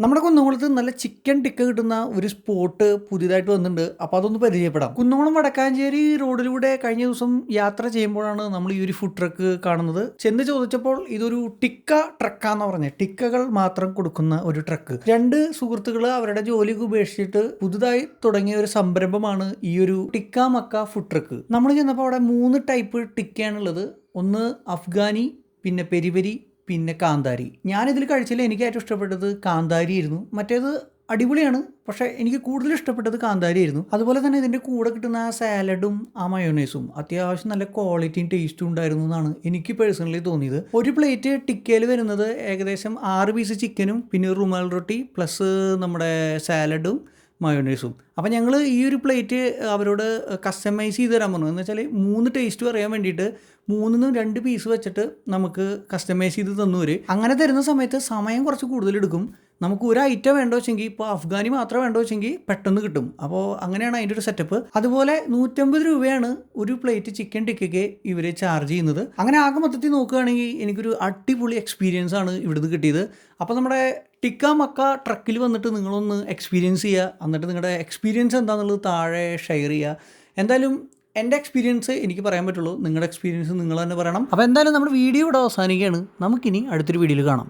നമ്മുടെ കുന്നംകുളത്ത് നല്ല ചിക്കൻ ടിക്ക കിട്ടുന്ന ഒരു സ്പോട്ട് പുതിയതായിട്ട് വന്നിട്ടുണ്ട്. അപ്പോൾ അതൊന്ന് പരിചയപ്പെടാം. കുന്നംകുളം വടക്കാഞ്ചേരി റോഡിലൂടെ കഴിഞ്ഞ ദിവസം യാത്ര ചെയ്യുമ്പോഴാണ് നമ്മൾ ഈ ഒരു ഫുഡ് ട്രക്ക് കാണുന്നത്. ചെന്ന് ചോദിച്ചപ്പോൾ ഇതൊരു ടിക്ക ട്രക്കാന്ന് പറഞ്ഞത്. ടിക്കകൾ മാത്രം കൊടുക്കുന്ന ഒരു ട്രക്ക്. രണ്ട് സുഹൃത്തുക്കൾ അവരുടെ ജോലിക്ക് ഉപേക്ഷിച്ചിട്ട് പുതുതായി തുടങ്ങിയ ഒരു സംരംഭമാണ് ഈ ഒരു ടിക്ക മക്ക ഫുഡ് ട്രക്ക്. നമ്മൾ ചെന്നപ്പോൾ അവിടെ 3 ടൈപ്പ് ടിക്കയാണുള്ളത്. ഒന്ന് അഫ്ഗാനി, പിന്നെ പെരി പിന്നെ കാന്താരി. ഞാനിതിൽ കഴിച്ചതിൽ എനിക്ക് ഏറ്റവും ഇഷ്ടപ്പെട്ടത് കാന്താരി ആയിരുന്നു. മറ്റേത് അടിപൊളിയാണ്, പക്ഷേ എനിക്ക് കൂടുതൽ ഇഷ്ടപ്പെട്ടത് കാന്താരി ആയിരുന്നു. അതുപോലെ തന്നെ ഇതിൻ്റെ കൂടെ കിട്ടുന്ന ആ സാലഡും ആ മയോണൈസും അത്യാവശ്യം നല്ല ക്വാളിറ്റിയും ടേസ്റ്റും ഉണ്ടായിരുന്നു എന്നാണ് എനിക്ക് പേഴ്സണലി തോന്നിയത്. ഒരു പ്ലേറ്റ് ടിക്കയിൽ വരുന്നത് ഏകദേശം 6 പീസ് ചിക്കനും പിന്നെ റുമാൽ റൊട്ടി പ്ലസ് നമ്മുടെ സാലഡും മയോണൈസും. അപ്പോൾ ഞങ്ങൾ ഈ ഒരു പ്ലേറ്റ് അവരോട് കസ്റ്റമൈസ് ചെയ്ത് തരാൻ പറഞ്ഞു. എന്ന് വെച്ചാൽ 3 ടേസ്റ്റും അറിയാൻ വേണ്ടിയിട്ട് 3നും 2 പീസ് വെച്ചിട്ട് നമുക്ക് കസ്റ്റമൈസ് ചെയ്ത് തന്നു വരും. അങ്ങനെ തരുന്ന സമയത്ത് സമയം കുറച്ച് കൂടുതലെടുക്കും. നമുക്ക് ഒരു ഐറ്റം വേണ്ട വെച്ചെങ്കിൽ, ഇപ്പോൾ അഫ്ഗാനി മാത്രം വേണ്ട വെച്ചെങ്കിൽ പെട്ടെന്ന് കിട്ടും. അപ്പോൾ അങ്ങനെയാണ് അതിൻ്റെ ഒരു സെറ്റപ്പ്. അതുപോലെ 150 രൂപയാണ് ഒരു പ്ലേറ്റ് ചിക്കൻ ടിക്കയ്ക്ക് ഇവർ ചാർജ് ചെയ്യുന്നത്. അങ്ങനെ ആകെ മൊത്തത്തിൽ നോക്കുകയാണെങ്കിൽ എനിക്കൊരു അടിപൊളി എക്സ്പീരിയൻസ് ആണ് ഇവിടുന്ന് കിട്ടിയത്. അപ്പോൾ നമ്മുടെ ടിക്ക മക്ക ട്രക്കിൽ വന്നിട്ട് നിങ്ങളൊന്ന് എക്സ്പീരിയൻസ് ചെയ്യുക. എന്നിട്ട് നിങ്ങളുടെ എക്സ്പീരിയൻസ് എന്താണെന്നുള്ളത് താഴെ ഷെയർ ചെയ്യുക. എന്തായാലും എൻ്റെ എക്സ്പീരിയൻസ് എനിക്ക് പറയാൻ പറ്റുള്ളൂ. നിങ്ങളുടെ എക്സ്പീരിയൻസ് നിങ്ങൾ തന്നെ പറയണം. അപ്പോൾ എന്തായാലും നമ്മുടെ വീഡിയോ ഇവിടെ അവസാനിക്കുകയാണ്. നമുക്കിനി അടുത്തൊരു വീഡിയോയിൽ കാണാം.